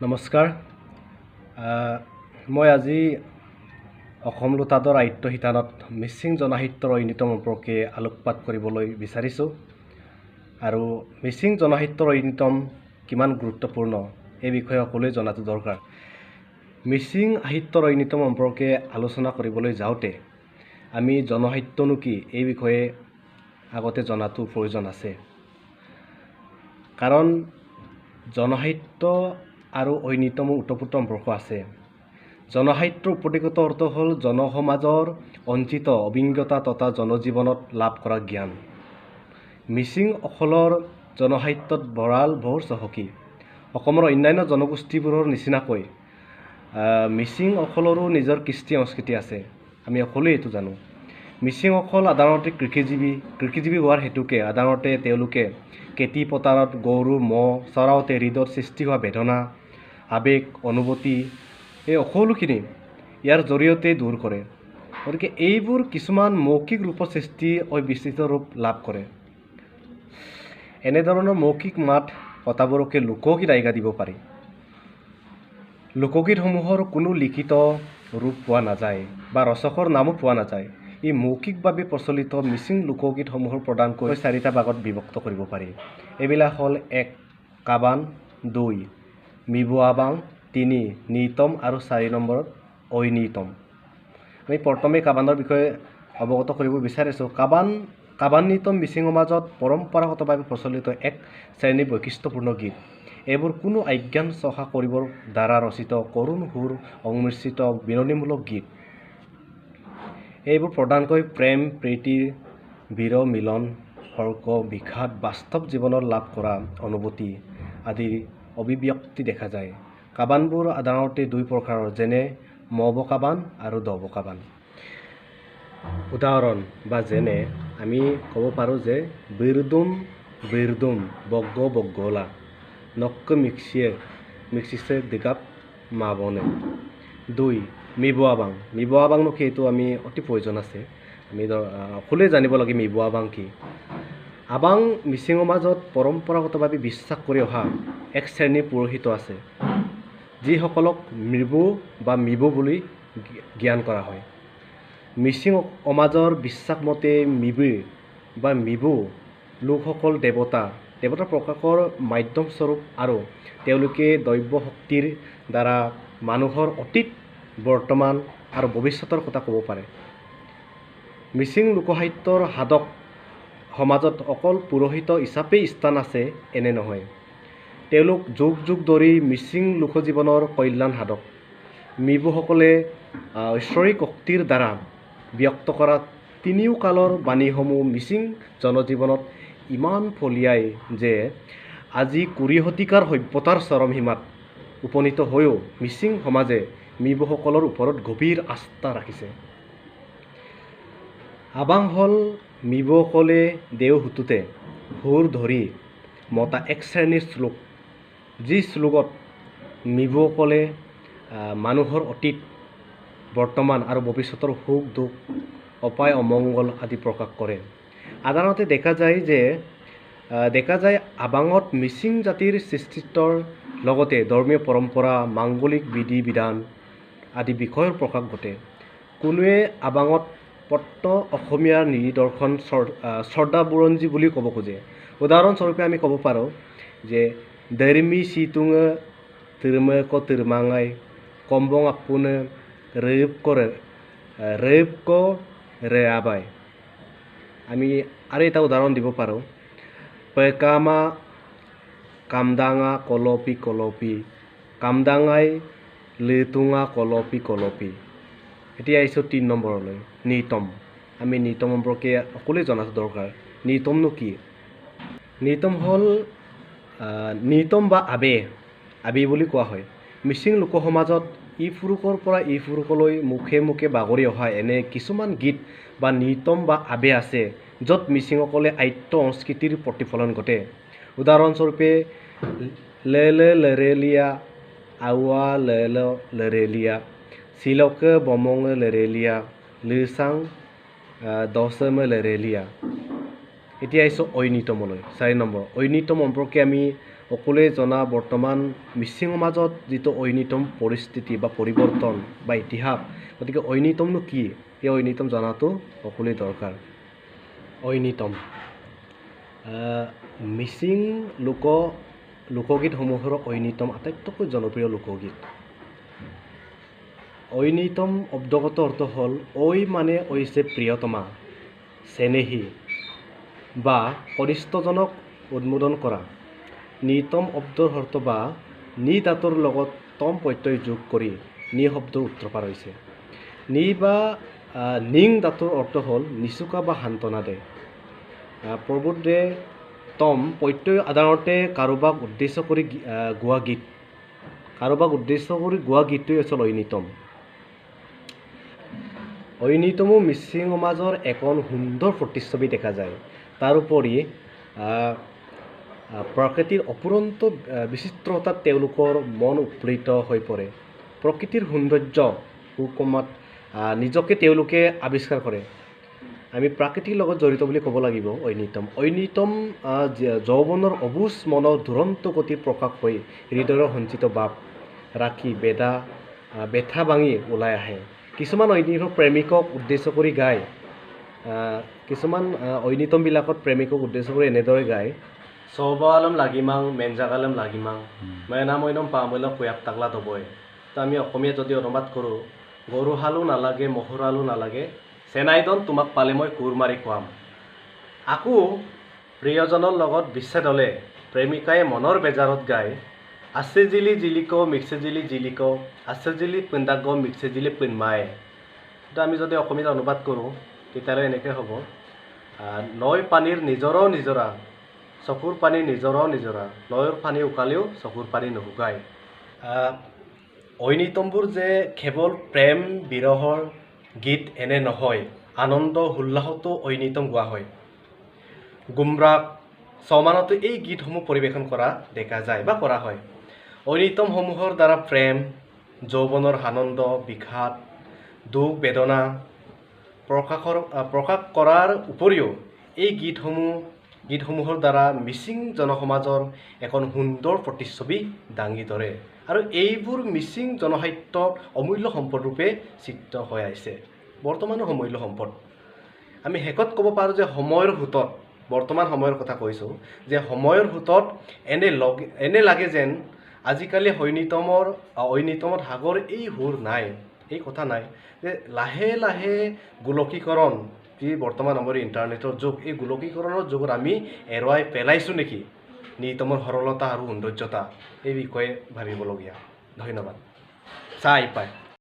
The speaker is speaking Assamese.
নমস্কাৰ। মই আজি অসম লুটাদৰ আয়ত্ত শিতানত মিচিং জনসাহিত্যৰ ঐনিতম সম্পৰ্কে আলোকপাত কৰিবলৈ বিচাৰিছোঁ আৰু মিচিং জনসাহিত্যৰ ঐনিতম কিমান গুৰুত্বপূৰ্ণ এই বিষয়ে সকলোৱে জনাটো দৰকাৰ। মিচিং সাহিত্যৰ ঐনিতম সম্পৰ্কে আলোচনা কৰিবলৈ যাওঁতে আমি জনসাহিত্যনো কি এই বিষয়ে আগতে জনাটো প্ৰয়োজন আছে, কাৰণ জনসাহিত্য আৰু ঐনিতম ওতঃপ্ৰোত সম্পৰ্ক আছে। জনসাহিত্যৰ উপদেশগত অৰ্থ হ'ল জনসমাজৰ অঞ্চিত অভিজ্ঞতা তথা জনজীৱনত লাভ কৰা জ্ঞান। মিচিং অখলৰ জনসাহিত্যত ভঁৰাল ভৰ চহকী। অসমৰ অন্যান্য জনগোষ্ঠীবোৰৰ নিচিনাকৈ মিচিং অখলৰো নিজৰ কৃষ্টি সংস্কৃতি আছে। আমি সকলোৱে এইটো জানো। মিচিং অখল সাধাৰণতে কৃষিজীৱী হোৱাৰ হেতুকে সাধাৰণতে তেওঁলোকে খেতি পথাৰত গৰু ম'হ চৰাওঁতে হৃদয়ত সৃষ্টি হোৱা বেদনা আৱেগ অনুভূতি এই সকলোখিনি ইয়াৰ জৰিয়তে দূৰ কৰে। গতিকে এইবোৰ কিছুমান মৌখিক ৰূপত সৃষ্টি হৈ বিস্তৃত ৰূপ লাভ কৰে। এনেধৰণৰ মৌখিক মাত কথাবোৰকে লোকগীত আখ্যা দিব পাৰি। লোকগীতসমূহৰ কোনো লিখিত ৰূপ পোৱা নাযায় বা ৰচকৰ নামো পোৱা নাযায়। ই মৌখিকভাৱে প্ৰচলিত মিচিং লোকগীতসমূহৰ প্ৰধানকৈ 4টা ভাগত বিভক্ত কৰিব পাৰি। এইবিলাক হ'ল 1. কাবান, 2. মিবুৱাবাং, 3. নিতম আৰু 4 নম্বৰত ঐনিতম। আমি প্ৰথমে কাবানৰ বিষয়ে অৱগত কৰিব বিচাৰিছোঁ। কাবান নিতম মিচিং সমাজত পৰম্পৰাগতভাৱে প্ৰচলিত এক শ্ৰেণীৰ বৈশিষ্ট্যপূৰ্ণ গীত। এইবোৰ কোনো আজ্ঞান চহা কৰিবৰ দ্বাৰা ৰচিত কৰুণ সুৰ সংমিশ্ৰিত বিনতিমূলক গীত। এইবোৰ প্ৰধানকৈ প্ৰেম প্ৰীতি বীৰ মিলন সৰ্গ বিষাদ বাস্তৱ জীৱনত লাভ কৰা অনুভূতি আদিৰ অভিব্যক্তি দেখা যায়। কাবানবোৰ সাধাৰণতে 2 প্ৰকাৰৰ, যেনে মব কাবান আৰু দব কাবান। উদাহৰণ বা যেনে আমি ক'ব পাৰোঁ যে বিৰদুম বগ্গ বগ্গলা নক্ক মিক্সিছে দিগাপ মাবনে। 2. মিবুৱাবাংনো কি, এইটো আমি অতি প্ৰয়োজন আছে। আমি সকলোৱে জানিব লাগে মিবুৱাবাং কি। আবাং মিচিং সমাজত পৰম্পৰাগতভাৱে বিশ্বাস কৰি অহা এক শ্ৰেণীৰ পুৰোহিত আছে, যিসকলক মিবু বুলি জ্ঞান কৰা হয়। মিচিং সমাজৰ বিশ্বাস মতে মিবু লোকসকল দেৱতা প্ৰকাশৰ মাধ্যম স্বৰূপ আৰু তেওঁলোকে দৈৱ শক্তিৰ দ্বাৰা মানুহৰ অতীত বৰ্তমান আৰু ভৱিষ্যতৰ কথা ক'ব পাৰে। মিচিং লোকসাহিত্যৰ সাধক সমাজত অকল পুৰোহিত হিচাপেই স্থান আছে এনে নহয়। তেওঁলোক যুগ যুগ ধৰি মিচিং লোকজীৱনৰ কল্যাণ সাধক। মিবুসকলে ঐশ্বৰিক শক্তিৰ দ্বাৰা ব্যক্ত কৰা তিনিও কালৰ বাণীসমূহ মিচিং জনজীৱনত ইমান ফলিয়াই যে আজি 20 শতিকাৰ সভ্যতাৰ চৰম সীমাত উপনীত হৈও মিচিং সমাজে মিবুসকলৰ ওপৰত গভীৰ আস্থা ৰাখিছে। আবাং হ'ল মিবুসকলে দেও হুতুতে সুৰ ধৰি মতা এক শ্ৰেণীৰ শ্লোক, যি শ্লোকত মিবুসকলে মানুহৰ অতীত বৰ্তমান আৰু ভৱিষ্যতৰ সুখ দুখ অপায় অমংগল আদি প্ৰকাশ কৰে। সাধাৰণতে দেখা যায় আবাঙত মিচিং জাতিৰ সৃষ্টিত্বৰ লগতে ধৰ্মীয় পৰম্পৰা মাংগলিক বিধি বিধান আদি বিষয়ৰ প্ৰকাশ ঘটে। কোনোৱে আবাঙত পট্ট অসমীয়াৰ নিদৰ্শন শ্ৰদ্ধা বুৰঞ্জী বুলি ক'ব খোজে। উদাহৰণস্বৰূপে আমি ক'ব পাৰোঁ যে দৰ্মি চিতুঙে তিৰমক তিৰমাঙাই কম্বং আপোনে ৰৈবক ৰেয়াবাই। আমি আৰু এটা উদাহৰণ দিব পাৰোঁ, পেকামা কামদাঙা কলপি কামদাঙাই লিতুঙা কলপি। এতিয়া আহিছোঁ 3 নম্বৰলৈ, নিতম। আমি নিতম সম্পৰ্কে সকলোৱে জনাটো দৰকাৰ। নিতমনো কি? নিতম বা আবে বুলি কোৱা হয়। মিচিং লোকসমাজত ইপুৰুষৰ পৰা ইপুৰুষলৈ মুখে মুখে বাগৰি অহা এনে কিছুমান গীত বা নিতম বা আবে আছে, য'ত মিচিংসকলে আয়ত্ত সংস্কৃতিৰ প্ৰতিফলন ঘটে। উদাহৰণস্বৰূপে লেৰেলিয়া আউৱা লেৰেলিয়া চিলকে বমং লেৰেলিয়া লিচাং দশম লেৰেলিয়া। এতিয়া আহিছোঁ ঐনিতমলৈ। 4 নম্বৰ ঐনিতম সম্পৰ্কে আমি সকলোৱে জনা বৰ্তমান মিচিং সমাজত যিটো ঐনিতম পৰিস্থিতি বা পৰিৱৰ্তন বা ইতিহাস, গতিকে ঐনিতমনো কি, এই ঐনিতম জনাটো সকলোৱে দৰকাৰ। ঐনিতম মিচিং লোকগীতসমূহৰ ঐনিতম আটাইতকৈ জনপ্ৰিয় লোকগীত। ঐনিতম শব্দগত অৰ্থ হ'ল ঐ মানে হৈছে প্ৰিয়তমা, চেনেহী বা কনিষ্ঠজনক উদ্বোধন কৰা। নিতম শব্দৰ অৰ্থ বা নি ধাতুৰ লগত তম প্ৰত্যয় যোগ কৰি নি শব্দৰ সূত্ৰপাত হৈছে। নি বা নিং ধাতুৰ অৰ্থ হ'ল নিচুকা বা সান্তনা দে। প্ৰবোধে তম প্ৰত্যয় সাধাৰণতে কাৰোবাক উদ্দেশ্য কৰি গোৱা গীত। কাৰোবাক উদ্দেশ্য কৰি গোৱা গীতটোৱে আছিল ঐনিতম। ঐনিতমো মিচিং সমাজৰ এখন সুন্দৰ প্ৰতিচ্ছবি দেখা যায়। তাৰোপৰি প্ৰকৃতিৰ অপুৰন্ত বিচিত্ৰতাত তেওঁলোকৰ মন উৎফুল্লিত হৈ পৰে। প্ৰকৃতিৰ সৌন্দৰ্য সুকুমাত নিজকে তেওঁলোকে আৱিষ্কাৰ কৰে। আমি প্ৰাকৃতিৰ লগত জড়িত বুলি ক'ব লাগিব ঐনিতম। ঐনিতম যৌৱনৰ অবুজ মনৰ দুৰন্ত গতিৰ প্ৰকাশ হৈ হৃদয়ৰ সঞ্চিত ভাৱ ৰাখি বেথা ভাঙি ওলাই আহে। কিছুমান ঐনিতম প্ৰেমিকক উদ্দেশ্য কৰি গায়। কিছুমান ঐনিতমবিলাকত প্ৰেমিকক উদ্দেশ্য কৰি এনেদৰে গায়: চৌবালম লাগিমাং মেনজাগালম লাগিমাং মেনা মৈনম পামৈলক কুয়াক তাকলা দবই। তো আমি অসমীয়া যদি অনুবাদ কৰোঁ, গৰু হালো নালাগে মহুৰালো নালাগে, চেনাইদন তোমাক পালে মই কোৰ মাৰি খুৱাম। আকৌ প্ৰিয়জনৰ লগত বিচ্ছেদ হ'লে প্ৰেমিকাই মনৰ বেজাৰত গায়: আছে জিলি জিলিক মিক্সে জিলি জিলিক, আছে জিলি পিন্দাগ মিক্সে জিলি পিনমায়ে। তো আমি যদি অসমীয়াত অনুবাদ কৰোঁ তেতিয়াহ'লে এনেকৈ হ'ব: নৈ পানীৰ নিজৰো নিজৰা, চকুৰ পানী নিজৰো নিজৰা, নৈৰ পানী উকালেও চকুৰ পানী নুশুকায়। ঐনিতমবোৰ যে কেৱল প্ৰেম বিৰহৰ গীত এনে নহয়, আনন্দ উল্লাসতো ঐনিতম গোৱা হয়। গুমৰাগ চমানতো এই গীতসমূহ পৰিৱেশন কৰা দেখা যায় বা কৰা হয়। ঐনিতমসমূহৰ দ্বাৰা প্ৰেম, যৌৱনৰ আনন্দ, বিষাদ, দুখ বেদনা প্ৰকাশ কৰাৰ উপৰিও এই গীতসমূহৰ দ্বাৰা মিচিং জনসমাজৰ এখন সুন্দৰ প্ৰতিচ্ছবি দাঙি ধৰে আৰু এইবোৰ মিচিং জনসাহিত্যৰ অমূল্য সম্পদ ৰূপে চিত্ৰ হৈ আহিছে, বৰ্তমানো অমূল্য সম্পদ। আমি শেষত ক'ব পাৰোঁ যে সময়ৰ সোঁতত, বৰ্তমান সময়ৰ কথা কৈছোঁ, যে সময়ৰ সোঁতত এনে লাগে যেন আজিকালি ঐনিতমত সাগৰ এই সুৰ নাই, এই কথা নাই, যে লাহে লাহে গোলকীকৰণ, যি বৰ্তমান সময়ৰ ইণ্টাৰনেটৰ যুগ, এই গোলকীকৰণৰ যুগত আমি এৰুৱাই পেলাইছোঁ নেকি নিতমৰ সৰলতা আৰু সৌন্দৰ্যতা, এই বিষয়ে ভাবিবলগীয়া। ধন্যবাদ। চাই পায়।